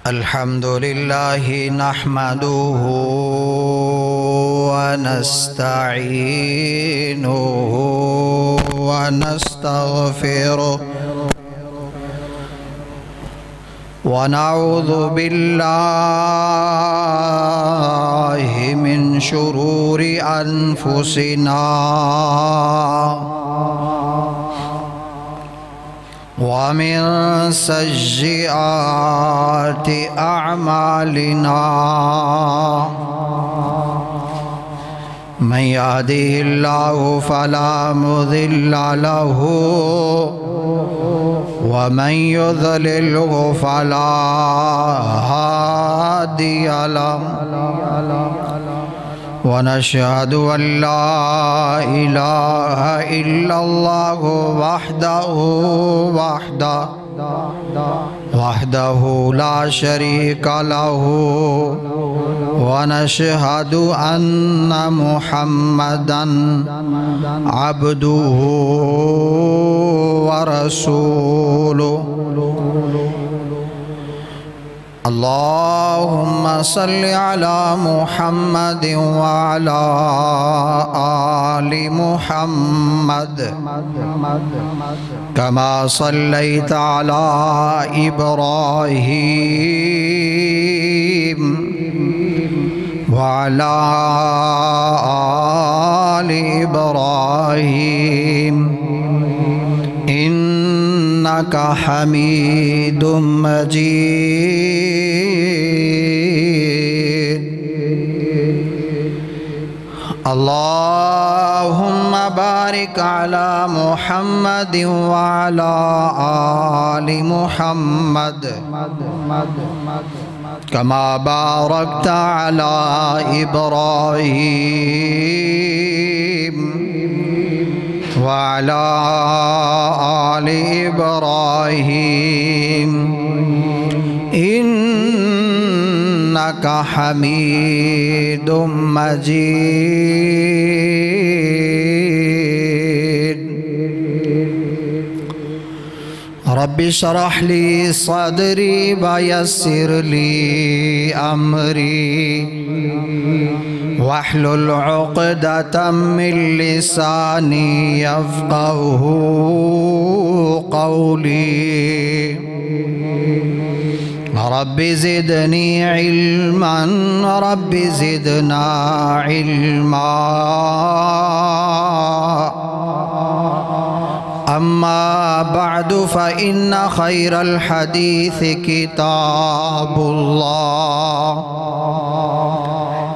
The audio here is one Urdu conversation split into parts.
الحمد لله نحمده ونستعينه ونستغفره ونعوذ بالله من شرور أنفسنا ومن سيئات أعمالنا من يهده الله فلا مضل له ومن يضلله فلا هادي له ونشهد أن لا إله إلا الله وحده لا شريك له ونشهد أن محمدًا عبده ورسوله اللهم صل على محمد وعلى آل محمد كما صليت على إبراهيم وعلى آل إبراهيم إنك حميد مجيد اللهم بارك على محمد وعلى آل محمد كما باركت على إبراهيم وعلى آل إبراهيم إنك حميد مجيد رب اشرح لي صدري ويسر لي أمري واحلل عقدة من لساني يفقه قولي رب زدني علما رب زدنا علما أما بعد فإن خير الحديث كتاب الله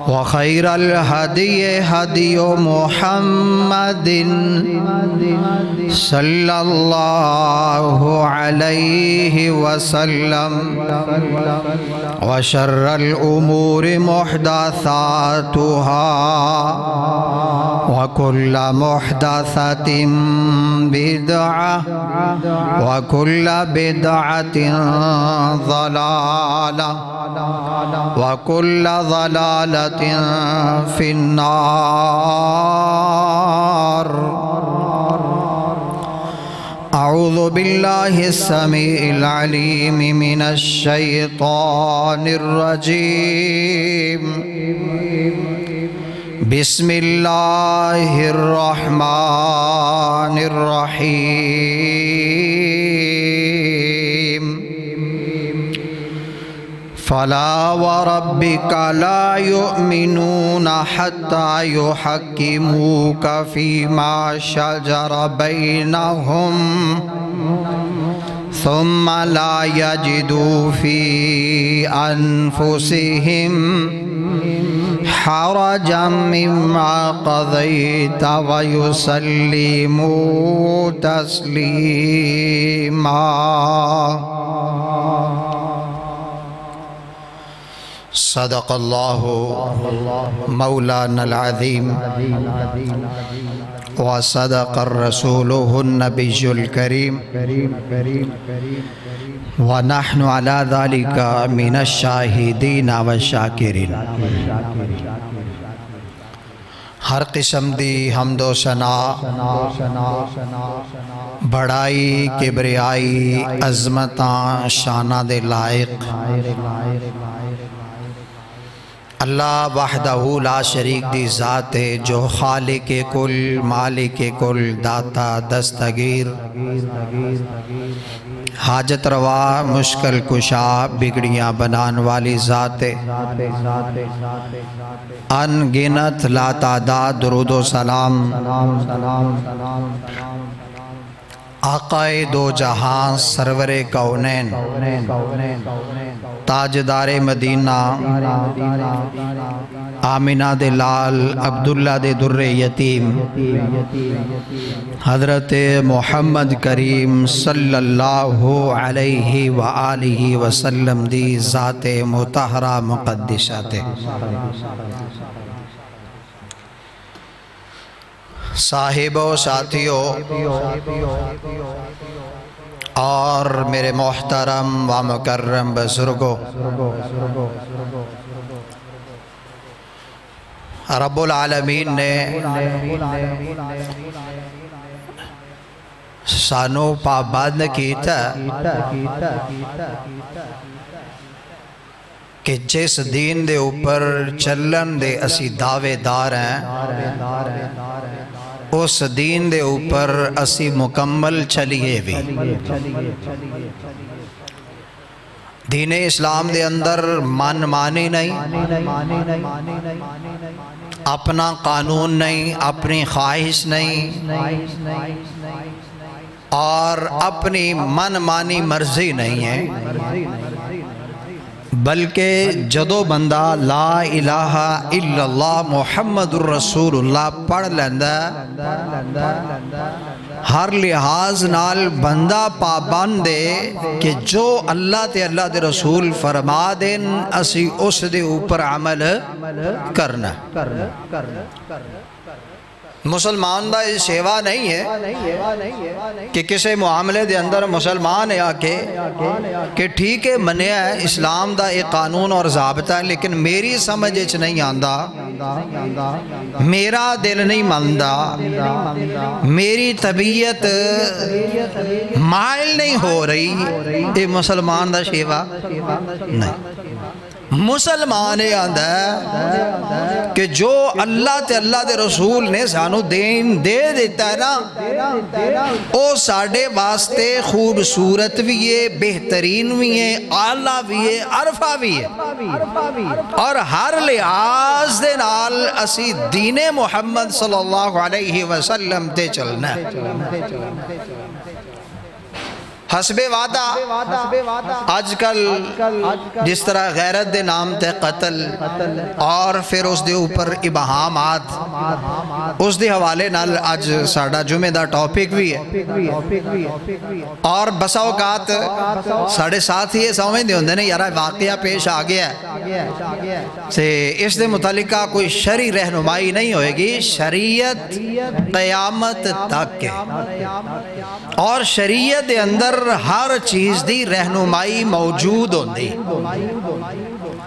وخير الهدي هدي محمد صلى الله عليه وسلم وشر الأمور محدثاتها وكل محدثة بدعة وكل بدعة ضلالة وكل ضلالة في النار أعوذ بالله السميع العليم من الشيطان الرجيم بسم الله الرحمن الرحيم فلا وربك لا يؤمنون حتى يحكموك فيما شجر بينهم ثم لا يجدوا في أنفسهم حرجا مما قضيت ويسلموا تسليما صدق الله مولانا العظيم وصدق رسوله النبي الكريم ونحن على ذلك من الشاهدين والشاكرين ہر قسم دی حمد و ثنا بڑائی کبریائی عظمتاں شانہ دے لائق اللہ وحدہ لا شریک دی ذات ہے جو خالق کل مالک کل داتا دستگیر حاجت روا مشکل کشا بگڑیاں بنان والی ذات ہے ان گنت لا تعداد درود و سلام آقائے دو جہاں سرور کونین تاجدار مدینہ آمینہ دے لال عبداللہ دے در یتیم حضرت محمد کریم صلی اللہ علیہ وآلہ وسلم دی ذات مطہرہ مقدسہ تے صاحبوں ساتھیوں اور میرے محترم و مکرم بزرگوں، رب العالمین نے سانو پابند کیتا کہ جس دین دے اوپر چلن دے اسی دعوے دار ہیں اس دین دے اوپر اسی مکمل چلیے بھی۔ دین اسلام دے اندر من مانی نہیں، اپنا قانون نہیں، اپنی خواہش نہیں اور اپنی من مانی مرضی نہیں ہے، بلکہ جدو بندہ لا الہ الا اللہ محمد الرسول اللہ پڑھ لیندہ ہر لحاظ نال بندہ پابند ہے کہ جو اللہ تے اللہ دے رسول فرما دین اسی اس دے اوپر عمل کرنا۔ مسلمان دا یہ سیوا نہیں ہے کہ کسی معاملے دے اندر مسلمان ہے آکے کہ ٹھیک ہے منیا ہے اسلام دا ایک قانون اور ضابطہ ہے لیکن میری سمجھ اچھ نہیں آندہ، میرا دل نہیں ماندہ، میری طبیعت مائل نہیں ہو رہی، یہ مسلمان دا سیوا نہیں۔ مسلمان آندہ ہے کہ جو اللہ تے اللہ دے رسول نے سانو دین دے دیتا ہے نا او ساڑھے واسطے خوبصورت بھی ہے، بہترین بھی ہے، اعلیٰ بھی ہے، عرفہ بھی ہے، اور ہر لحاظ دے نال اسی دین محمد صلی اللہ علیہ وسلم تے چلنا ہے۔ حسب وعدہ آج کل جس طرح غیرت دے نام تے قتل اور پھر اس دے اوپر ابہامات اس دے حوالے نال آج ساڑھا جمعہ دا ٹاپک بھی ہے اور بسا اوقات ساڑھے ساتھ ہی سمجھ دے ہوندے نے یارہ واقعہ پیش آگیا ہے سے اس دے متعلقہ کوئی شرعی رہنمائی نہیں ہوئے گی، شریعت قیامت تک ہے اور شریعت دے اندر ہر چیز دی رہنمائی موجود ہوندی۔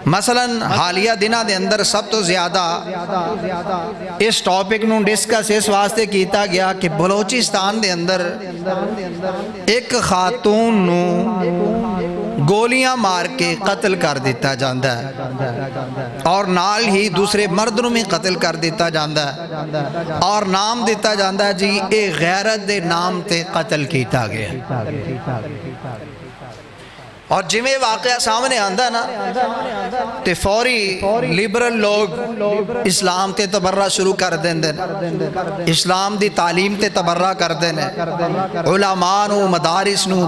مثلا حالیہ دنہ دے اندر سب تو زیادہ اس ٹاپک نوں ڈسکس اس واسطے کیتا گیا کہ بلوچستان دے اندر ایک خاتون نوں گولیاں مار کے قتل کر دیتا جاندہ ہے اور نال ہی دوسرے مردوں میں قتل کر دیتا جاندہ ہے اور نام دیتا جاندہ ہے جی اے غیرت دے نام تے قتل کیتا گیا۔ اور جمعہ واقعہ سامنے آندہ نا تے فوری لیبرل لوگ اسلام تے تبرہ شروع کر دیں دیں، اسلام دی تعلیم تے تبرہ کر دیں، علماء نو مدارس نو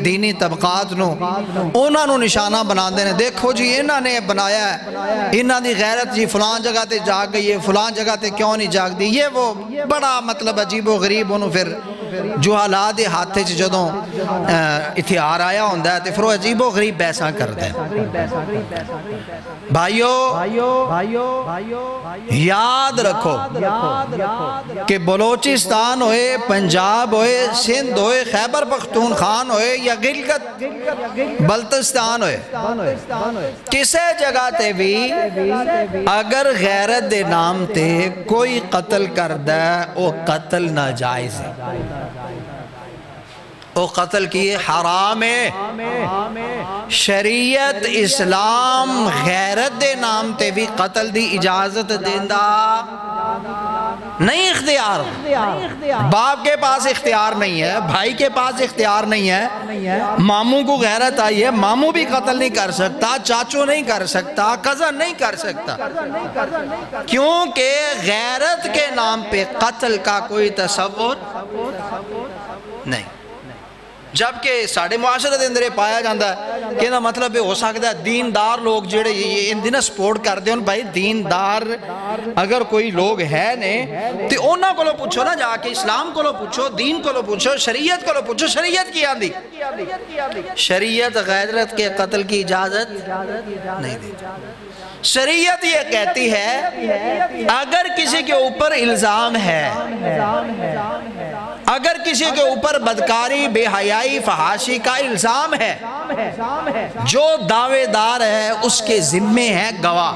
دینی طبقات نو اونا نو نشانہ بنا دیں۔ دیکھو جی انہاں نے بنایا ہے، انہاں دی غیرت جی فلان جگہ تے جاگ گئی ہے، فلان جگہ تے کیوں نہیں جاگ دی، یہ وہ بڑا مطلب عجیب و غریب انہوں پھر جو حالات ہاتھے جدوں اتھیار آیا ہوندہ ہے پھر وہ عجیب و غریب بیساں کر دیں۔ بھائیو یاد رکھو کہ بلوچستان ہوئے، پنجاب ہوئے، سندھ ہوئے، خیبر پختونخوا ہوئے یا گلگت بلتستان ہوئے، کسے جگہ تے بھی اگر غیرت دے نام تے کوئی قتل کر دے وہ قتل ناجائز ہے۔ وہ قتل کیے حرام ہے. شریعت اسلام غیرت دے نام تے بھی قتل دی اجازت دیندہ نہیں. اختیار باپ کے پاس اختیار نہیں ہے, بھائی کے پاس اختیار نہیں ہے. ماموں کو غیرت آئی ہے, ماموں بھی قتل نہیں کر سکتا, چاچو نہیں کر سکتا, کزن نہیں کر سکتا, کیونکہ غیرت کے نام پہ قتل کا کوئی تصور نہیں. جبکہ ساڑھے معاشرے دے اندر پایا جاندہ ہے کہ نا مطلب ہو سکتا ہے دیندار لوگ جڑے ان دنوں سپورٹ کر دیں. بھائی دیندار اگر کوئی لوگ ہے نے تو انہاں کو لو پوچھو نا, جا کے اسلام کو لو پوچھو, دین کو لو پوچھو, شریعت کو لو پوچھو. شریعت کی آندھی, شریعت غیرت کے قتل کی اجازت نہیں دی. شریعت یہ کہتی ہے اگر کسی کے اوپر الزام ہے, اگر کسی کے اوپر بدکاری, بے حیائی, فحاشی کا الزام ہے, جو دعوے دار ہے اس کے ذمے ہے گواہ.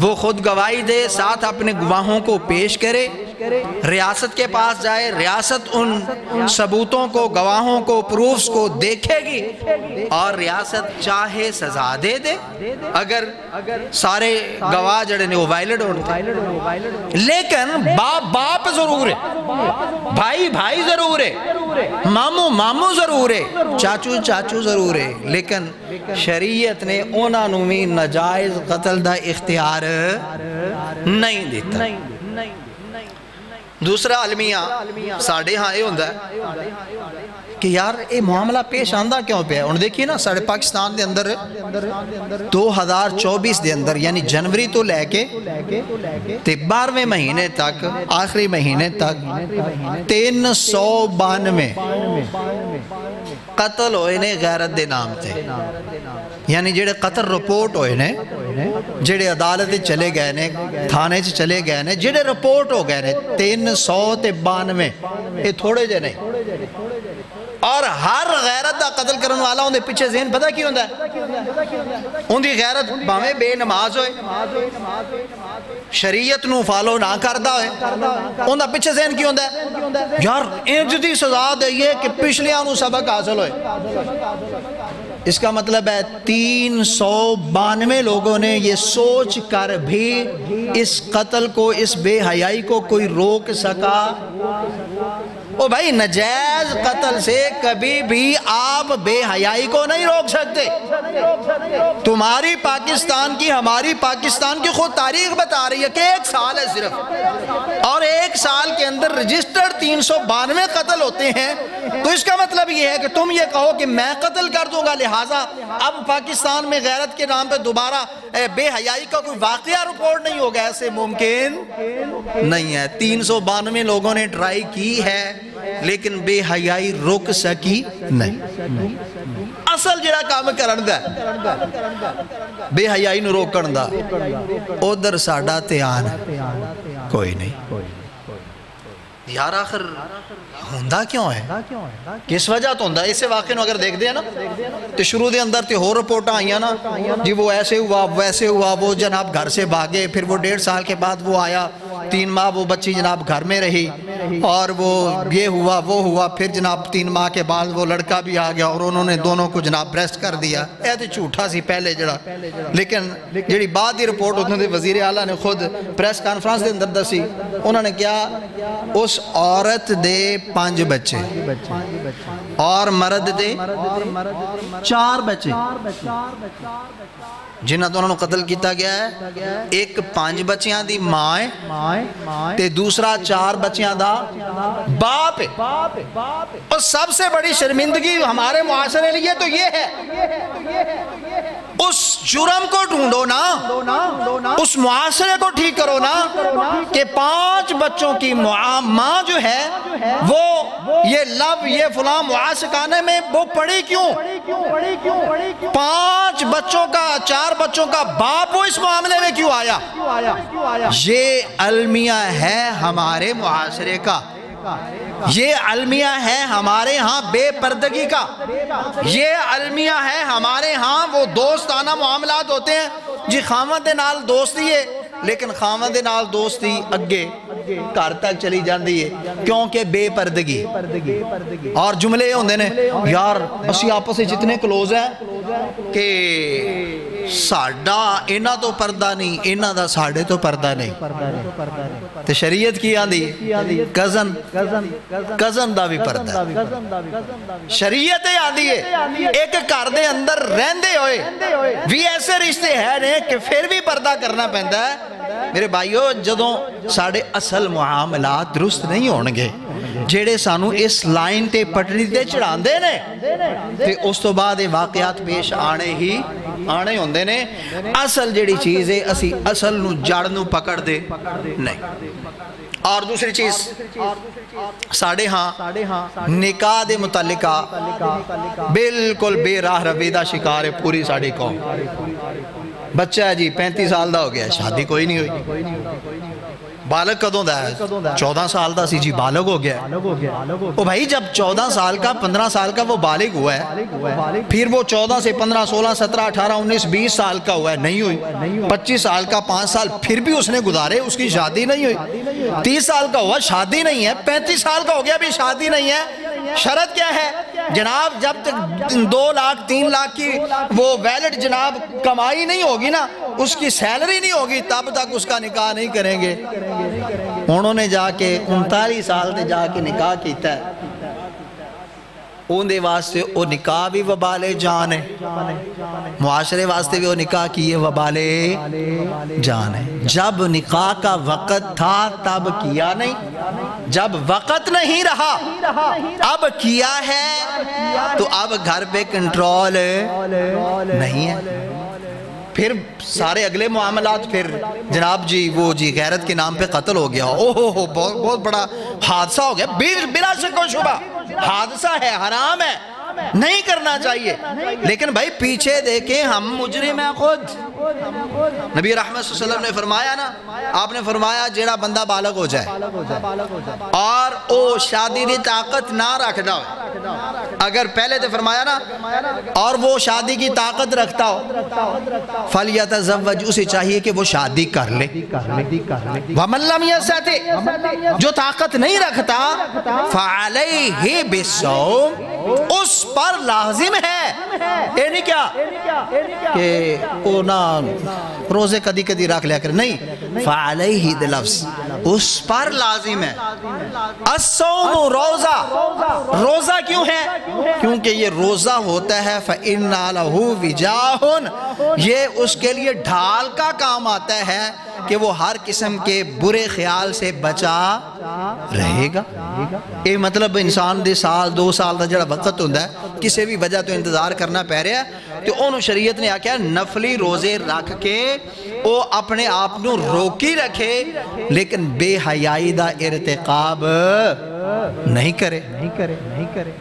وہ خود گواہی دے, ساتھ اپنے گواہوں کو پیش کرے, ریاست کے پاس جائے, ریاست ان ثبوتوں کو, گواہوں کو, پروفز کو دیکھے گی اور ریاست چاہے سزا دے دے اگر سارے گواہ جڑے نے وہ وائلڈ ہوتے. لیکن باپ ضرور ہے, بھائی ضرور ہے, ماموں ضرور ہے, چاچو ضرور ہے, لیکن شریعت نے انہاں نوں بھی ناجائز قتل دا اختیار نہیں دیتا. دوسرا المیہ ساڑھے ہاں یہ ہوندہ ہے کہ یار یہ معاملہ پیش آندہ کیوں پہ ہے. انہوں دیکھئے نا ساڑھے پاکستان دے اندر 2024 دے اندر یعنی جنوری تو لے کے 12ویں مہینے تک, آخری مہینے تک 392 قتل ہوئے نے غیرت دے نام تے. یعنی جڑے قتل رپورٹ ہوئے نے, جڑے عدالت چلے گئے نے, تھانے چلے گئے نے, جڑے رپورٹ ہو گئے نے 392 یہ تھوڑے جے نہیں. اور ہر غیرت دا قتل کرن والا ان دے پیچھے ذہن پتہ کی ہوندہ ہے, ان دی غیرت باویں بے نماز ہوئے, شریعت نو فالو نہ کردہ ہوئے, ان دا پیچھے ذہن کی ہوندہ ہے یار انج دی سزا دئیے کہ پچھلیاں نو سبق حاصل ہوئے. اس کا مطلب ہے 392 لوگوں نے یہ سوچ کر بھی اس قتل کو, اس بے حیائی کو کوئی روک سکا. او بھائی نجائز قتل سے کبھی بھی آپ بے حیائی کو نہیں روک سکتے. تمہاری پاکستان کی, ہماری پاکستان کی خود تاریخ بتا رہی ہے کہ 1 سال ہے صرف, اور 1 سال کے اندر رجسٹرڈ 392 قتل ہوتے ہیں. تو اس کا مطلب یہ ہے کہ تم یہ کہو کہ میں قتل کر دوں گا, لہٰذا اب پاکستان میں غیرت کے نام پہ دوبارہ بے حیائی کا کوئی واقعہ رپورٹ نہیں ہوگا. ایسے ممکن نہیں ہے. 392 لوگوں نے ٹرائی کی ہے لیکن بے حیائی روک سکی نہیں. اصل جڑا کام کرن دا بے حیائی نو روکن دا, ادھر ساڈا دھیان کوئی نہیں. یار آخر ہوندہ کیوں ہے, کس وجہ تو ہوندہ ہے. اسے واقعہ نو اگر دیکھ دیا نا تو شروع دے اندر ہو رپورٹاں آئیاں نا جی وہ ایسے ہوا ویسے ہوا, وہ جناب گھر سے بھاگے, پھر وہ 1.5 سال کے بعد وہ آیا, 3 ماہ وہ بچی جناب گھر میں رہی, اور وہ یہ ہوا وہ ہوا, پھر جناب 3 ماہ کے بعد وہ لڑکا بھی آ گیا اور انہوں نے دونوں کو جناب بریسٹ کر دیا. اے تو جھوٹا سی پہلے جڑا, لیکن جڑی بعد دی رپورٹ ہوتے ہیں وزیر اعلیٰ نے خود پریس کانفرنس دے اندر دسی, انہوں نے کیا اس عورت دے 5 بچے اور مرد دے 4 بچے جنہ دونوں قتل کیتا گیا ہے. ایک 5 بچیاں دی ماں ہے تے دوسرا 4 بچیاں دا باپ ہے. اور سب سے بڑی شرمندگی ہمارے معاشرے لیے تو یہ ہے, اس جرم کو ڈھونڈو نا, اس معاشرے کو ٹھیک کرو نا کہ 5 بچوں کی ماں جو ہے وہ یہ لو یہ فلاں معاشقانے میں وہ پڑی کیوں, 5 بچوں کا 4 بچوں کا باپ وہ اس معاملے میں کیوں آیا. یہ المیہ ہے ہمارے معاشرے کا, یہ المیہ ہے ہمارے ہاں بے پردگی کا, یہ المیہ ہے ہمارے ہاں وہ دوستانہ معاملات ہوتے ہیں. جی خامد نال دوستی ہے لیکن خامد نال دوستی اگے گھر تک چلی جاندی ہے کیونکہ بے پردگی اور جملے ہوندے نے یار اسی آپس سے جتنے کلوز ہیں کہ ساڑھا اینا تو پردہ نہیں اینا دا ساڑھے تو پردہ نہیں تو شریعت کی آندی کزن دا بھی پردہ شریعت آندی ہے ایک کار دے اندر رہندے ہوئے بھی ایسے رشتے ہیں کہ پھر بھی پردہ کرنا پہندا ہے میرے بھائیو جدوں ساڑھے اصل معاملات درست نہیں ہونگے جیڑے سانو اس لائن تے پٹڑی تے چڑھان دے نے تے اس تو بعد واقعات پیش آنے ہوندے نے اصل جیڑی چیز ہے اسی اصل نو جڑ نو پکڑ دے نہیں اور دوسری چیز ساڑھے ہاں نکاح دے متعلقہ بالکل بے راہ رویدہ شکار ہے پوری ساڑھی قوم بچہ ہے جی 35 سال دا ہو گیا شادی کوئی نہیں ہوئی بالغ کدوں دا ہے 14 سال دا سی جی بالغ ہو گیا وہ بھائی جب 14 سال کا 15 سال کا وہ بالغ ہوا ہے پھر وہ 14 سے 15 16 17 18 19 20 سال کا ہوا ہے نہیں ہوئی 25 سال کا 5 سال پھر بھی اس نے گزارے اس کی شادی نہیں ہوئی 30 سال کا ہوا شادی نہیں ہے 35 سال کا ہو گیا بھی شادی نہیں ہے شرط کیا ہے جناب جب تک 2 لاکھ 3 لاکھ کی وہ ویلڈ جناب کمائی نہیں ہوگی نا اس کی سیلری نہیں ہوگی تب تک اس کا نکاح نہیں کریں گے انہوں نے جا کے 39 سال دے جا کے نکاح کیتا ہے ان دے واسطے وہ نکاح بھی وبال جان ہے معاشرے واسطے بھی وہ نکاح کیے وبال جان ہے جب نکاح کا وقت تھا تب کیا نہیں جب وقت نہیں رہا اب کیا ہے تو اب گھر پہ کنٹرول نہیں ہے پھر سارے اگلے معاملات پھر جناب جی وہ جی غیرت کے نام پہ قتل ہو گیا اوہ بہت بڑا حادثہ ہو گیا بلا شک و شبہ حادثہ ہے حرام ہے نہیں کرنا چاہیے لیکن بھائی پیچھے دیکھیں ہم مجرم ہیں خود نبی رحمت صلی اللہ علیہ وسلم نے فرمایا نا آپ نے فرمایا جیڑا بندہ بالغ ہو جائے اور او شادی دی طاقت نہ رکھتا ہو اگر پہلے تو فرمایا نا اور وہ شادی کی طاقت رکھتا ہو فَلْيَتَزَوَّجْ اسے چاہیے کہ وہ شادی کر لے وَمَنْ لَمْ يَسْتَطِعْ جو طاقت نہیں رکھتا فَعَلَيْهِ بِالصَّوْمِ اس پر لازم ہے یہ نہیں کیا کہ وہ نہ روزے کدی کدی رکھ لیا کر نہیں فعلیہ دے لفظ اس پر لازم ہے الصوم روزہ کیوں ہے کیونکہ یہ روزہ ہوتا ہے فَإِنَّا لَهُ وِجَاهٌ یہ اس کے لیے ڈھال کا کام آتا ہے کہ وہ ہر قسم کے برے خیال سے بچا رہے گا یہ مطلب انسان دے سال 2 سال دا جڑا وقت ہوندہ ہے کسی بھی وجہ تو انتظار کرنا پہ رہا ہے تو انہوں شریعت نے آکھا نفلی روزے رکھ کے وہ اپنے آپنوں روکی رکھے لیکن بے حیائی دا ارتقاب نہیں کرے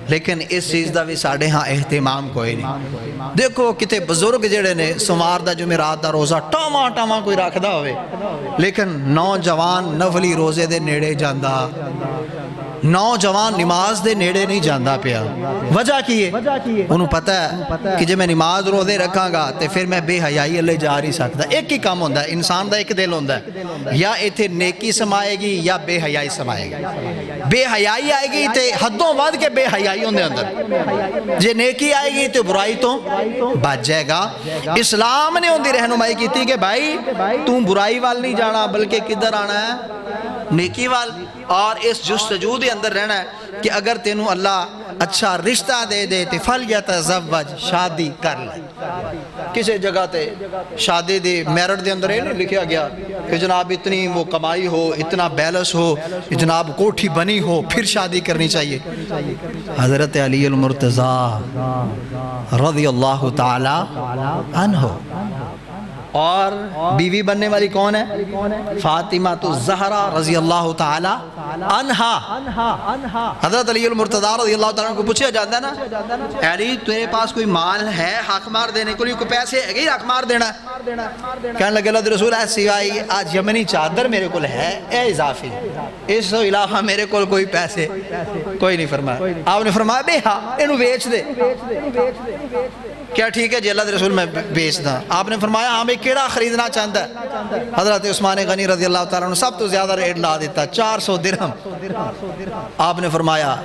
لیکن اس چیز دا بھی ساڑھے ہاں اہتمام کوئی نہیں دیکھو کتے بزرگ جڑے نے سمار دا جمعرات دا روزہ ٹاما کوئی رکھ دا ہوئے لیکن نوجوان نفلی روزے دے نیڑے جاندہ نوجوان نماز دے نیڑے نہیں جاندہ پیا وجہ کیے انہوں پتہ ہے کہ جب میں نماز روزے رکھاں گا تو پھر میں بے حیائی اللہ جا رہی سکتا ایک ہی کام ہوندہ ہے انسان دا ایک دل ہوندہ ہے یا ایتھے نیکی سمائے گی یا بے حیائی سمائے گی بے حیائی آئے گی تو حدوں بعد کے بے حیائی ہوندے اندر جے نیکی آئے گی تو برائی تو بچ جائے گا اسلام نے ہوندی رہنمائی کی تھی کہ بھائی تم برائی وال نہیں جانا بلکہ کدھر آنا ہے نیکی وال اور اس جستجو دے اندر رہنا ہے کہ اگر تینوں اللہ اچھا رشتہ دے دے تو فَلْيَتَزَوَّجْ شادی کر لے کسی جگہ تے شادی دے میرٹ دے اندر نہیں لکھیا گیا کہ جناب اتنی وہ کمائی ہو اتنا بیلنس ہو جناب کوٹھی بنی ہو پھر شادی کرنی چاہیے حضرت علی المرتضی رضی اللہ تعالی عنہ اور بیوی بننے والی کون ہے فاطمہ الزہرا رضی اللہ تعالی عنہا حضرت علی المرتضی رضی اللہ تعالیٰ کو پوچھا جاتا ہے نا علی تیرے پاس کوئی مال ہے حق مار دینے کو کوئی پیسے ہے حق مار دینا کہنے لگے اللہ رسول ہے سوائی آج یمنی چادر میرے کول ہے اے اضافی اس تو علاوہ میرے کول کوئی پیسے کوئی نہیں فرمایا آپ نے فرمایا بے ہاں انہوں بیچ دے کیا ٹھیک ہے جی اللہ رسول میں بیچ دا آپ نے فرمایا ہاں بھئی کیڑا خریدنا چاہتا ہے حضرت عثمان غنی رضی اللہ تعالیٰ نے سب تو زیادہ ریٹ لا دیتا 400 درہم آپ نے فرمایا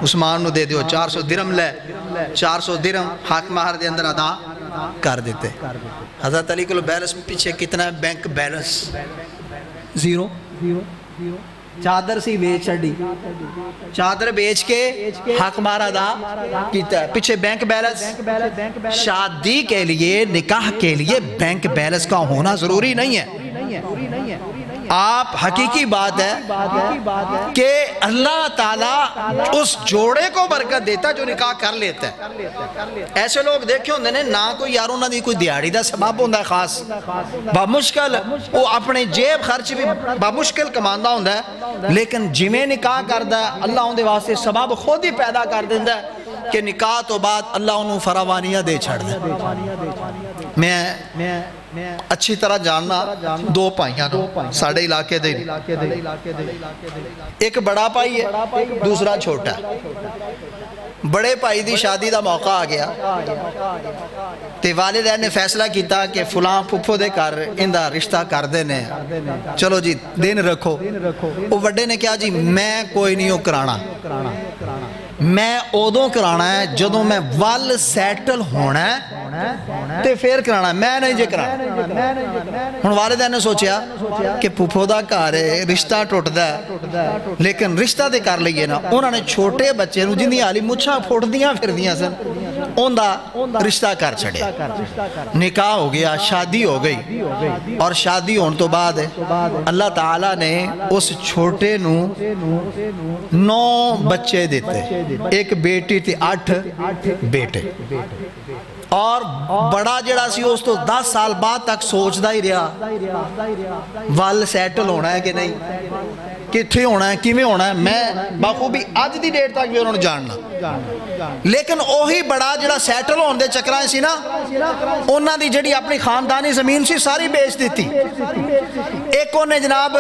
عثمان نو دے دیو 400 درہم لے 400 درہم حق مہر دے اندر ادا کر دیتے حضرت علی کو بیلنس پیچھے کتنا ہے بینک بیلنس 0 چادر سی بیچ چھڑی چادر بیچ کے حق مار ادا کیتا ہے پیچھے بینک بیلنس شادی کے لیے نکاح کے لیے بینک بیلنس کا ہونا ضروری نہیں ہے آپ حقیقی بات ہے کہ اللہ تعالیٰ اس جوڑے کو برکت دیتا ہے جو نکاح کر لیتا ہے ایسے لوگ دیکھے ہوندے نے نہ کوئی یاروں نہ دی کوئی دیاری دا سبب ہوندہ ہے خاص بمشکل وہ اپنے جیب خرچ بھی بمشکل کماندہ ہوندہ ہے لیکن جمیں نکاح کردہ ہے اللہ ہوندے واسطے سبب خود ہی پیدا کر دیندہ ہے کہ نکاح تو بعد اللہ انہوں فراوانیہ دے چھڑ دے میں اچھی طرح جاننا دو پائیاں ساڑھے علاقے دے ایک بڑا پائی ہے دوسرا چھوٹا ہے بڑے پائی دی شادی دا موقع آ گیا تے والدین نے فیصلہ کیتا کہ فلاں پھپھو دے کر اندہ رشتہ کر دینے چلو جی دن رکھو وہ وڈے نے کیا جی میں کوئی نہیں ہو کرانا میں اودوں کرانا ہے جدوں میں وال سیٹل ہونا ہے تے پھر کرانا ہے میں نہیں جے کرانا ہن والدین نے سوچیا کہ پھپھو دا کار ہے رشتہ ٹوٹ دا ہے لیکن رشتہ دے کر لئیے نا انہوں نے چھوٹے بچے نو جن دی آلی مچھا پھوٹ دیاں پھر دیاں سن ان دا رشتہ کر چھڑے نکاح ہو گیا شادی ہو گئی اور شادی ہون تو بعد اللہ تعالیٰ نے اس چھوٹے نو 9 بچے دیتے ایک بیٹی تھی 8 بیٹے اور بڑا جڑا سی اس تو 10 سال بعد تک سوچ دا ہی رہا وال سیٹل ہونا ہے کہ نہیں کتھے ہونا ہے کیویں ہونا ہے میں باخوبی آج دی ڈیٹ تک بھی انہوں نے جاننا لیکن اوہی بڑا جڑا سیٹل ہونے دے چکرائیں سی نا انہاں دی جڑی اپنی خاندانی زمین سی ساری بیچ دیتی ایک انہیں جناب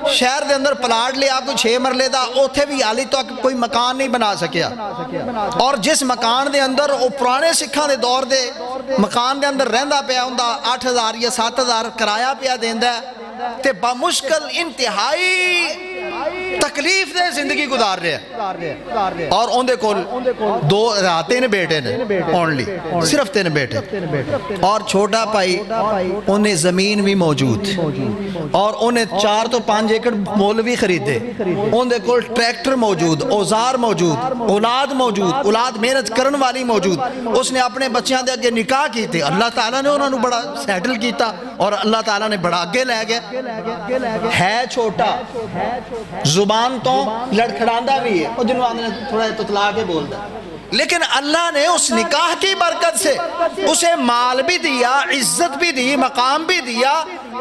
شہر دے اندر پلاٹ لیا کوئی 6 مرلے دا اوتھے بھی آلی تک کوئی مکان نہیں بنا سکیا اور جس مکان دے اندر وہ پرانے سکھاں دے دور دے مکان دے اندر رہندہ پیا ہوندہ 8,000 یا 7,000 کرایہ پیا دیندہ تے بمشکل انتہائی تکلیف دے زندگی گزار رہے ہیں اور ان دے کول 2 بیٹے نے اونلی صرف 3 بیٹے اور چھوٹا پائی انہیں زمین بھی موجود اور انہیں 4 تو 5 ایکڑ مول بھی خریدے ان دے کول ٹریکٹر موجود اوزار موجود اولاد محنت کرن والی موجود اس نے اپنے بچیاں دے اگے نکاح کی تھے اللہ تعالیٰ نے انہوں نے بڑا سیٹل کیتا اور اللہ تعالیٰ نے بڑا آگے لے گیا ہے چھوٹا زبان تو لڑکھڑاندہ بھی ہے اور جنہوں آنے تھوڑا تطلا کے بول دا لیکن اللہ نے اس نکاح کی برکت سے اسے مال بھی دیا عزت بھی دی مقام بھی دیا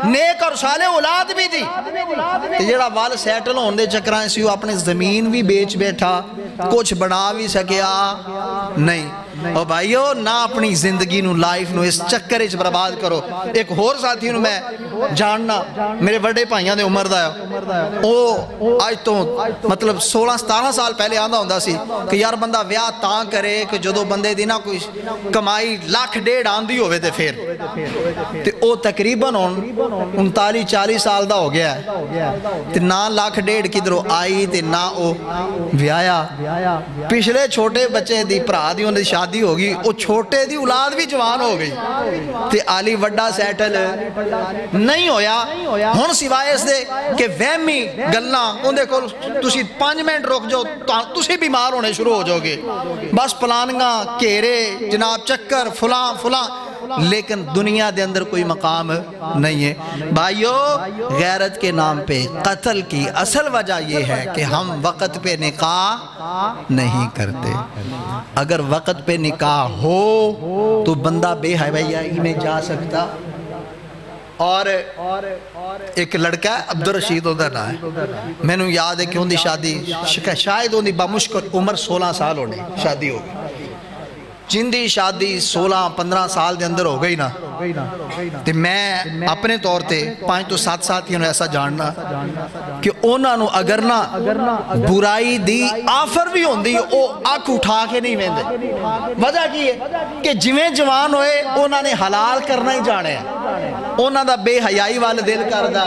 نیک اور صالح اولاد بھی دی جیڑا وال سیٹل ہوندے چکرائیں سی وہ اپنے زمین بھی بیچ بیٹھا کچھ بڑھا بھی سکیا نہیں اور بھائیو نہ اپنی زندگی نو لائف نو اس چکر اچ برباد کرو ایک اور ساتھی نو میں جاننا میرے بڑے پائیاں دے عمر دا ہے وہ آج تو مطلب 16-17 سال پہلے آندہ ہوندہ سی کہ یار بندہ ویاہ تاں کرے کہ جدو بندے دینا کوئی کمائی 1,00,000 آندھی ہوئے تھے پھر تے او تقریباً 39-40 سال دا ہو گیا ہے تے نہ 1,00,000 کدھرو آئی تے نہ او ویایا پچھلے چھوٹے بچے دی پرا دی انہیں شادی ہوگی وہ چھوٹے دی اولاد بھی جوان ہو گئی تے آلی وڈا سیٹل نہیں ہویا ہون سوائے اس دے کہ وہمی گلنا ان دے کو تسی 5 منٹ رک جو تسی بیمار ہونے شروع ہو جاؤ گے بس پلانگاں کیرے جناب چکر فلاں لیکن دنیا دے اندر کوئی مقام نہیں ہے بھائیو غیرت کے نام پہ قتل کی اصل وجہ یہ ہے کہ ہم وقت پہ نکاح نہیں کرتے اگر وقت پہ نکاح ہو تو بندہ بے حیائی میں جا سکتا اور ایک لڑکا ہے عبدالرشید ہوتا نا ہے، میں نے یاد ہے کہ ان دی شادی شاید ان دی بمشکل عمر 16 سال ہونے شادی ہو گئی، جن دی شادی 16-15 سال دے اندر ہو گئی نا، تے میں اپنے طور تے 5 تو 7 ساتھیوں نے ایسا جاننا کہ انہاں نو اگر نہ برائی دی آفر بھی ہوندی او آنکھ اٹھا کے نہیں ویندے۔ وجہ کی ہے کہ جویں جوان ہوئے انہاں نے حلال کرنا ہی جانے ہیں، انہاں دا بے حیائی والے دل کردہ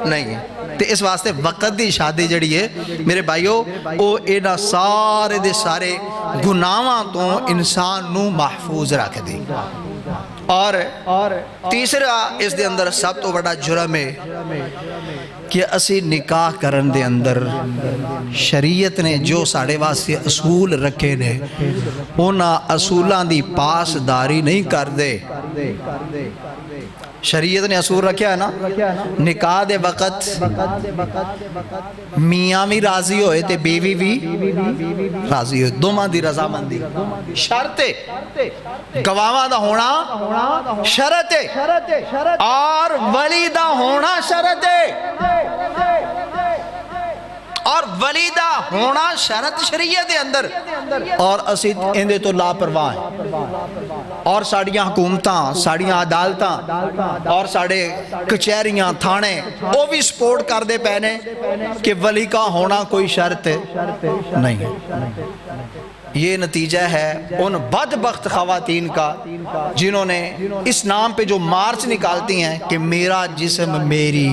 نہیں ہے۔ تے اس واسطے وقت دی شادی جڑی ہے میرے بھائیو او اینا سارے دے سارے گناہاں تو انسان نو محفوظ رکھ دی۔ اور تیسرا اس دے اندر سب تو بڑا جرم ہے کہ اسی نکاح کرن دے اندر شریعت نے جو ساڑے واسطے اصول رکھے نے انہاں اصولان دی پاسداری نہیں کر دے۔ شریعت نے اصول رکھیا ہے نا، نکاح دے وقت میاں بھی راضی ہوئے تے بیوی بھی راضی ہوئے، دوماں دی رضامندی شرط ہے، گواہاں دا ہونا شرط ہے، اور ولی دا ہونا شرط ہے، اور ولی دا ہونا شرط شریعت دے اندر، اور اسی اندے تو لاپرواہ ہیں، اور ساڑیاں حکومتاں، ساڑیاں عدالتاں اور ساڑے کچہریاں تھانے وہ بھی سپورٹ کر دے پہنے کہ ولی کا ہونا کوئی شرط نہیں ہے۔ یہ نتیجہ ہے ان بدبخت خواتین کا جنہوں نے اس نام پہ جو مارچ نکالتی ہیں کہ میرا جسم میری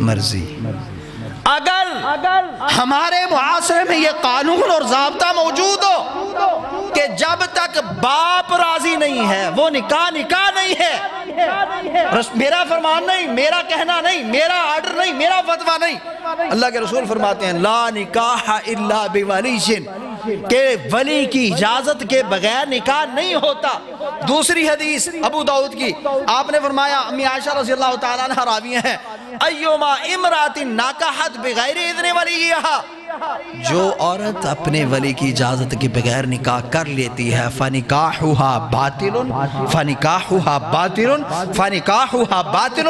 مرضی۔ اگر ہمارے معاشرے میں یہ قانون اور ضابطہ موجود ہو کہ جب تک باپ راضی نہیں ہے وہ نکاح نہیں ہے، میرا فرمان نہیں، میرا کہنا نہیں، میرا آرڈر نہیں، میرا فتویٰ نہیں، اللہ کے رسول فرماتے ہیں لا نکاح الا بولی، کہ ولی کی اجازت کے بغیر نکاح نہیں ہوتا۔ دوسری حدیث ابو داؤد کی آپ نے فرمایا، امی عائشہ رضی اللہ تعالیٰ عنہ راوی ہیں، ایوما امرات ناکحت بغیر اذن ولیہا، جو عورت اپنے ولی کی اجازت کے بغیر نکاح کر لیتی ہے فنکاحہا باطل فنکاحہا باطل فنکاحہا باطل،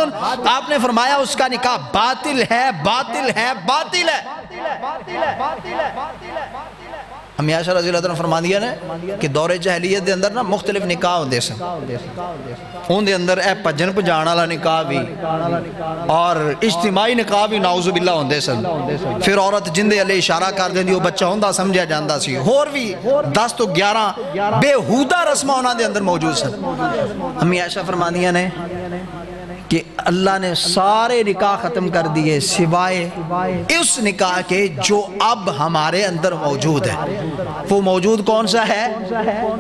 آپ نے فرمایا اس کا نکاح باطل ہے باطل ہے باطل ہے۔ امی عائشہ رضی اللہ عنہ فرما دیا نے کہ دور جاہلیت دے اندر نا مختلف نکاح ہوندے سن، ان دے اندر اے پجن پجان والا نکاح بھی اور اجتماعی نکاح بھی نعوذ باللہ ہوندے سن۔ پھر عورت جن دے علیہ اشارہ کر دیندی وہ بچہ ہوندہ سمجھا جاندہ سی، اور بھی 10 تو 11 بےہودہ رسمہ انہاں دے اندر موجود سن۔ امی عائشہ فرما دیا نے کہ اللہ نے سارے نکاح ختم کر دیے سوائے اس نکاح کے جو اب ہمارے اندر موجود ہے۔ وہ موجود کون سا ہے؟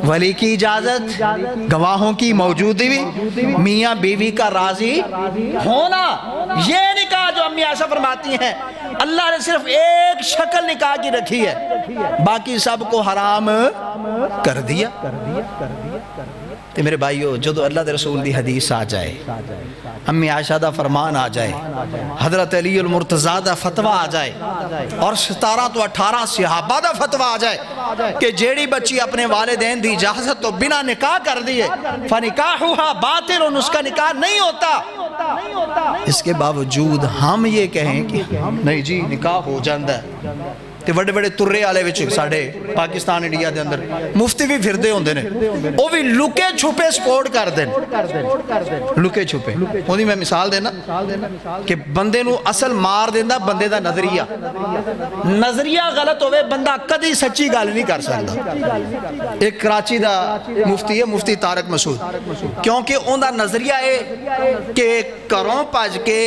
ولی کی اجازت، گواہوں کی موجودگی، میاں بیوی کا راضی ہونا۔ یہ نکاح جو امی عائشہ فرماتی ہیں اللہ نے صرف ایک شکل نکاح کی رکھی ہے، باقی سب کو حرام کر دیا۔ تو میرے بھائیو جدو اللہ دے رسول دی حدیث آ جائے، امی عائشہ دا فرمان آ جائے، حضرت علی المرتضیٰ دا فتویٰ آ جائے، اور 17 تو 18 صحابہ دا فتویٰ آ جائے کہ جیڑی بچی اپنے والدین دی اجازت تو بنا نکاح کر دیے فنکاحہا باطل، اس کا نکاح نہیں ہوتا، اس کے باوجود ہم یہ کہیں کہ نہیں جی نکاح ہو جاندہ ہے، تے بڑے بڑے ترے آلے وچ ساڑھے پاکستان انڈیا دے اندر مفتی بھی پھر دے ہوندے نے، وہ بھی لکے چھپے سپورٹ کر دیں، لکے چھپے۔ وہ دی میں مثال دینا کہ بندے نو اصل مار دینا بندے دا نظریہ غلط ہوئے بندہ کدی سچی گال نہیں کر سکتا۔ ایک کراچی دا مفتی ہے، مفتی طارق مسعود، کیونکہ ان دا نظریہ ہے کہ کروں پاج کے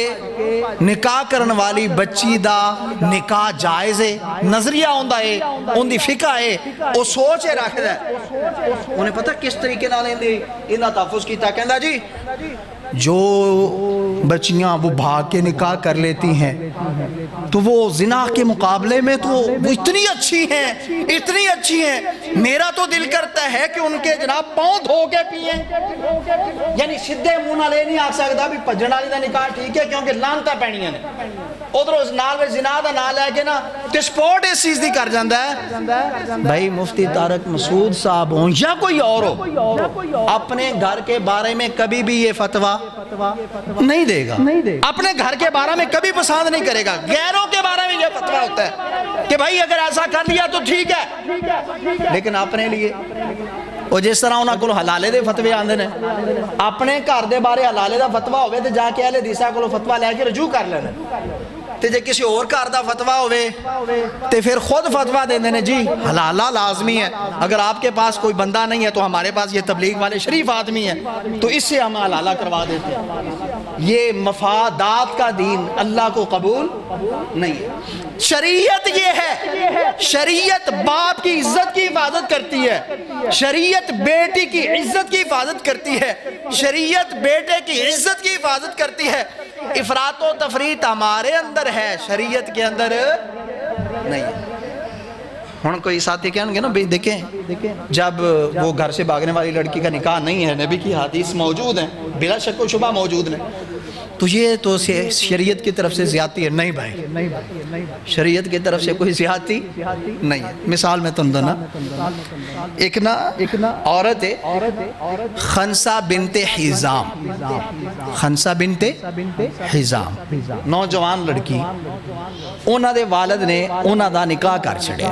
نکاح کرن والی بچی دا نکاح جائز ہے، نظریہ ہوندہ ہے، ان دی فقہ ہے، وہ سوچ ہے رکھ دے۔ انہیں پتہ کس طریقے نہ لیں دے انہا تحفظ کیتا، کہندہ جی جو بچیاں وہ بھاگ کے نکاح کر لیتی ہیں تو وہ زنا کے مقابلے میں تو وہ اتنی اچھی ہیں، میرا تو دل کرتا ہے کہ ان کے جناب پاؤں دھو کے پئیں، یعنی سدھے منہ نہ لے نہیں آ سکتا بھی پجڑ والی دا نکاح ٹھیک ہے کیونکہ لانتا پینیاں نے، ادھر نال میں زنا دا نال ہے کہ نا تے سپورٹ اس چیز دی کر جاندہ ہے. بھائی مفتی طارق مسعود صاحب ہوں یا کوئی اور ہو, اپنے گھر کے بارے میں کبھی بھی یہ فتویٰ نہیں دے گا, اپنے گھر کے بارے میں کبھی پسند نہیں کرے گا. غیروں کے بارے میں یہ فتویٰ ہوتا ہے کہ بھائی اگر ایسا کر لیا تو ٹھیک ہے, لیکن اپنے لیے وہ جس طرح انہاں کو حلالے دے فتوے آندے نے, اپنے گھر دے بارے حلالے دا فتویٰ ہوئے تو جا کے اہل حدیثاں کو فتویٰ لے کے رجوع کر لینا. تے جے کسی اور گھر دا فتویٰ ہوئے تے پھر خود فتویٰ دے دینے جی حلالہ لازمی ہے, اگر آپ کے پاس کوئی بندہ نہیں ہے تو ہمارے پاس یہ تبلیغ والے شریف آدمی ہیں تو اس سے ہم حلالہ کروا دیتے ہیں. یہ مفادات کا دین اللہ کو قبول نہیں ہے. شریعت یہ ہے, شریعت باپ کی عزت کی حفاظت کرتی ہے, شریعت بیٹی کی عزت کی حفاظت کرتی ہے, شریعت بیٹے کی عزت کی حفاظت کرتی ہے. افراط و تفریط ہمارے اندر ہے, شریعت کے اندر نہیں ہے. ہن کوئی ساتھی کہیں گے نا بھئی دیکھیں جب وہ گھر سے بھاگنے والی لڑکی کا نکاح نہیں ہے, نبی کی حدیث موجود ہیں, بلا شک و شبہ موجود ہیں, تو یہ تو شریعت کی طرف سے زیادتی ہے. نہیں بھائی, شریعت کی طرف سے کوئی زیادتی نہیں ہے. مثال میں تم دونا, ایک نا عورت ہے خنسہ بنت حزام, خنسہ بنت حزام, نوجوان لڑکی, انہاں دے والد نے انہاں دا نکاح کر چھڑیا,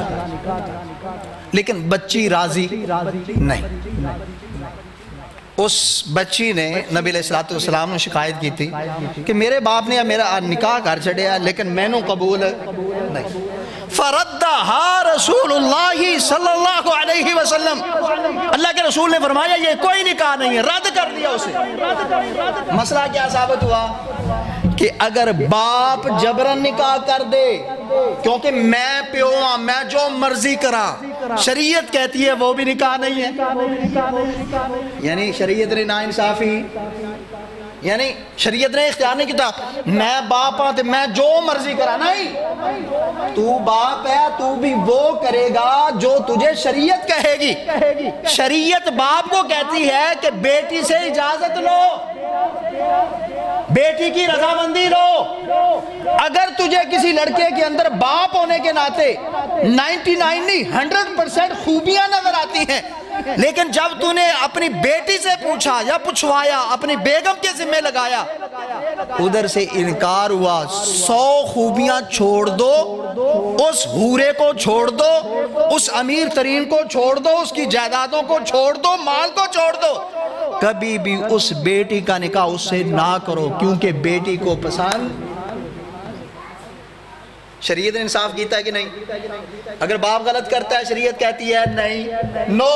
لیکن بچی راضی نہیں. اس بچی نے نبی علیہ السلام نے شکایت کی تھی کہ میرے باپ نے میرا نکاح کر چھڑیا لیکن میں نو قبول نہیں. فردہا رسول اللہ صلی اللہ علیہ وسلم, اللہ کے رسول نے فرمایا یہ کوئی نکاح نہیں ہے, رد کر دیا اسے. مسئلہ کیا ثابت ہوا کہ اگر باپ جبرن نکاح کر دے, کیونکہ میں پیو ہاں, میں جو مرضی کرا, شریعت کہتی ہے وہ بھی نکاح نہیں ہے. یعنی شریعت نے ناانصافی, یعنی شریعت نے اختیار نہیں کیتا میں باپ ہاں تو میں جو مرضی کرا, نہیں, تو باپ ہے تو بھی وہ کرے گا جو تجھے شریعت کہے گی. شریعت باپ کو کہتی ہے کہ بیٹی سے اجازت لو, بیٹی کی رضامندی لو. اگر تجھے کسی لڑکے کے اندر باپ ہونے کے ناطے 99 نہیں 100% خوبیاں نظر آتی ہیں, لیکن جب تو نے اپنی بیٹی سے پوچھا یا پوچھوایا, اپنی بیگم کے ذمہ لگایا, ادھر سے انکار ہوا, 100 خوبیاں چھوڑ دو, اس حورے کو چھوڑ دو, اس امیر ترین کو چھوڑ دو, اس کی جائیدادوں کو چھوڑ دو, مال کو چھوڑ دو, کبھی بھی اس بیٹی کا نکاح اس سے نہ کرو, کیونکہ بیٹی کو پسند. شریعت نے انصاف کیتا ہے کہ نہیں؟ اگر باپ غلط کرتا ہے شریعت کہتی ہے نہیں, نو,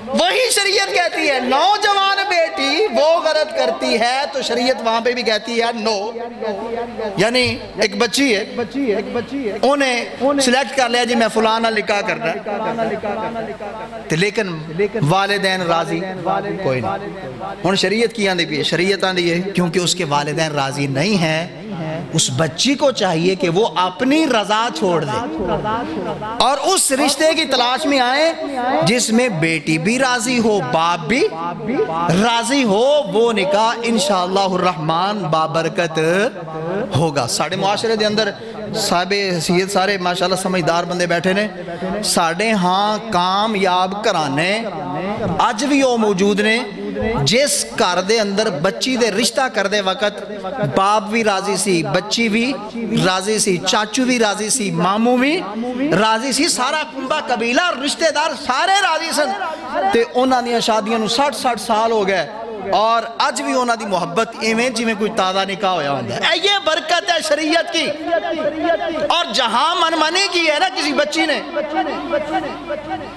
وہی شریعت کہتی ہے نوجوان بیٹی وہ غلط کرتی ہے تو شریعت وہاں پہ بھی کہتی ہے نو. یعنی ایک بچی ہے, انہیں سلیکٹ کر لیا جی میں فلانا نکاح کر رہا ہے, لیکن والدین راضی کوئی نہیں. ہن شریعت کی آندھی بھی ہے, شریعت آندھی ہے کیونکہ اس کے والدین راضی نہیں ہیں, اس بچی کو چاہیے کہ وہ اپنی رضا چھوڑ دے اور اس رشتے کی تلاش میں آئے جس میں بیٹی بھی راضی ہو, باپ بھی راضی ہو. وہ نکاح انشاءاللہ الرحمن بابرکت ہوگا. ساڑھے معاشرے دے اندر صاحب حیثیت سارے ماشاءاللہ سمجھدار بندے بیٹھے نے, ساڑھے ہاں کامیاب کرانے اج بھی وہ موجود نے جس گھر دے اندر بچی دے رشتہ کر دے وقت باپ بھی راضی سی, بچی بھی راضی سی, چاچو بھی راضی سی, ماموں بھی راضی سی, سارا کنبہ قبیلہ رشتہ دار سارے راضی سن. تے انہاں دیاں شادیاں نو 60 سال ہو گئے اور اج بھی انہاں دی محبت ایویں جویں کوئی تازہ نکاح ہویا ہوندا ہے. یہ برکت ہے شریعت کی. اور جہاں منمانی کی ہے نا کسی بچی نے,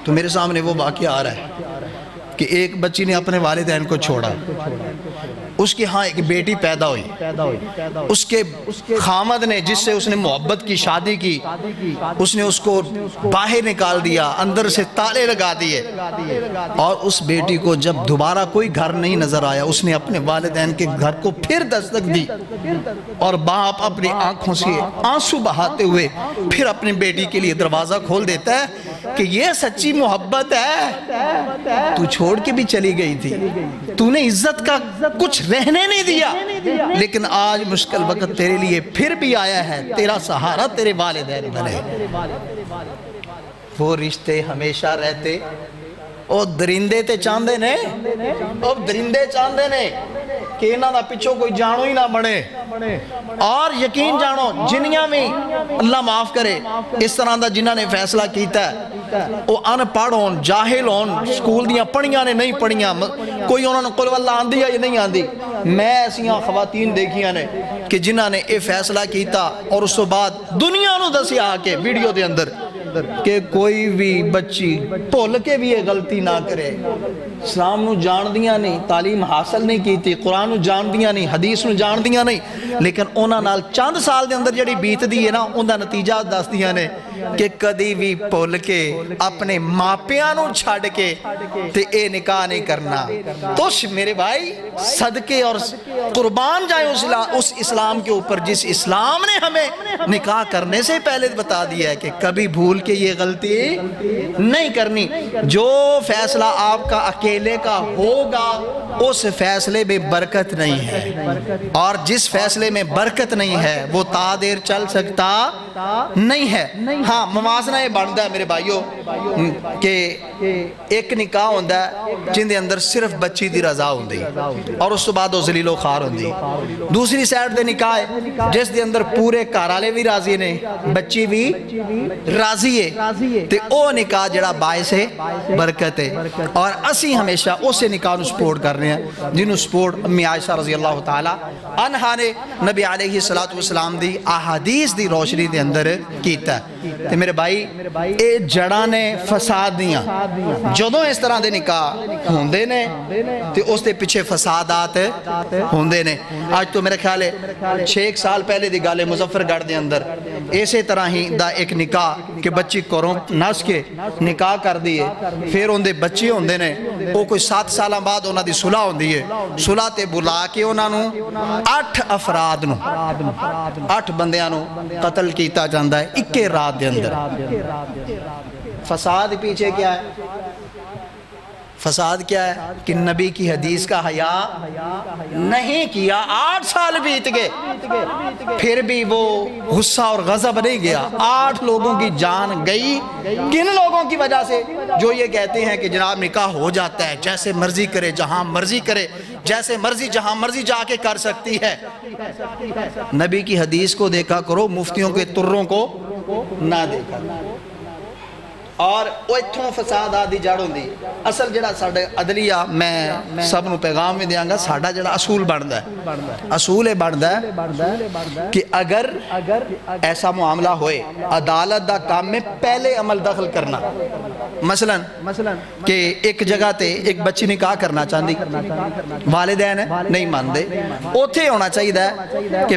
تو میرے سامنے وہ واقعہ آ رہا ہے کہ ایک بچی نے اپنے والدین کو چھوڑا, اس کے ہاں ایک بیٹی پیدا ہوئی, اس کے خامد نے جس سے اس نے محبت کی شادی کی, اس نے اس کو باہر نکال دیا, اندر سے تالے لگا دیے, اور اس بیٹی کو جب دوبارہ کوئی گھر نہیں نظر آیا اس نے اپنے والدین کے گھر کو پھر دستک دی, اور باپ اپنی آنکھوں سے آنسو بہاتے ہوئے پھر اپنی بیٹی کے لیے دروازہ کھول دیتا ہے کہ یہ سچی محبت ہے، تو چھوڑ کے بھی چلی گئی تھی، تو نے عزت کا کچھ رہنے نہیں دیا، لیکن آج مشکل وقت تیرے لیے پھر بھی آیا ہے، تیرا سہارا تیرے والدین بنے۔ وہ رشتے ہمیشہ رہتے، او درندے تے چاندے نے، او درندے چاندے نے کہ انہاں دا پچھو کوئی جانو ہی نہ بنے۔ اور یقین جانو جنیاں میں اللہ معاف کرے اس طرح دا جنہاں نے فیصلہ کیتا ہے او ان پڑھ ہون، جاہل ہون، سکول دیاں پڑھیاں نے نہیں پڑھیاں، کوئی انہوں نے قل واللہ آندھی ہے یا نہیں آندھی۔ میں ایسیاں خواتین دیکھیاں نے کہ جنہاں نے اے فیصلہ کیتا اور اس تو بعد دنیا نو دسی آ کے ویڈیو دے اندر کہ کوئی بھی بچی بھول کے بھی یہ غلطی نہ کرے، اسلام نو جان دیاں نہیں، تعلیم حاصل نہیں کی تھی، قرآن نو جان دیاں نہیں، حدیث نو جان دیاں نہیں، لیکن انہاں نال چند سال دے اندر جڑی بیت دی ہے نا انہاں نتیجہ دس دیاں نے کہ کدی بھی بھول کے اپنے ماپیاں نو چھاڑ کے تے اے نکاح نہیں کرنا۔ تو میرے بھائی صدقے اور قربان جائیں اس اسلام کے اوپر جس اسلام نے ہمیں نکاح کرنے سے پہلے بتا دیا ہے کہ کبھی بھول کہ یہ غلطی نہیں کرنی۔ جو فیصلہ آپ کا اکیلے کا ہوگا اس فیصلے میں برکت نہیں ہے، اور جس فیصلے میں برکت نہیں ہے وہ تا دیر چل سکتا نہیں ہے۔ ہاں موازنہ یہ بنتا ہے میرے بھائیوں کہ ایک نکاح ہوندہ ہے جن دے اندر صرف بچی دی رضا ہوندی اور اس تو بعد وہ ذلیل و خوار ہوندی، دوسری سائٹ دے نکاح ہے جس دے اندر پورے کارالے بھی راضی نے، بچی بھی راضی ہے، تے او نکاح جڑا باعث ہے برکت ہے۔ اور اسی ہمیشہ اسے نکاح نو سپورٹ کر رہے ہیں جنہوں سپورٹ امی عائشہ رضی اللہ تعالی عنہا نے نبی علیہ السلام دی احادیث دی روشنی دے اندر کیتا ہے۔ تے میرے بھائی اے جڑاں نے فساد دیاں، جدوں اس طرح دے نکاح ہوندے نے تے اس دے پیچھے فسادات ہوندے نے۔ آج تو میرے خیال ہے 6 سال پہلے دی گالے مظفر گڑھ دے اندر اسی طرح ہی دا ایک نکاح کہ بچی کوروں نس کے نکاح کر دیئے، پھر ان دے بچے ہوندے نے، وہ کوئی 7 سالاں بعد انہاں دی صلح ہوندی ہے، صلح تے بلا کے انہاں نو 8 افراد نو 8 بندیاں نو قتل کیتا جاندہ ہے 21 رات دے اندر۔ فساد پیچھے کیا ہے؟ فساد کیا ہے کہ نبی کی حدیث کا حیا نہیں کیا، 8 سال بیت گئے پھر بھی وہ غصہ اور غضب نہیں گیا، 8 لوگوں کی جان گئی۔ کن لوگوں کی وجہ سے؟ جو یہ کہتے ہیں کہ جناب نکاح ہو جاتا ہے، جیسے مرضی کرے جہاں مرضی کرے، جیسے مرضی جہاں مرضی جا کے کر سکتی ہے۔ نبی کی حدیث کو دیکھا کرو، مفتیوں کے تروں کو نہ دیکھا۔ اور وہ اتھوں فساد آدھی جڑ ہوندی۔ اصل جڑا ساڑھے عدلیہ میں سب نو پیغام میں دیاں گا، ساڑھا جڑا اصول بڑھدا ہے، اصول بڑھدا ہے کہ اگر ایسا معاملہ ہوئے عدالت دا کام میں پہلے عمل دخل کرنا، مثلا کہ ایک جگہ تے ایک بچی نکاح کرنا چاہتی، والدین نہیں ماندے، اوتھے ہونا چاہیے کہ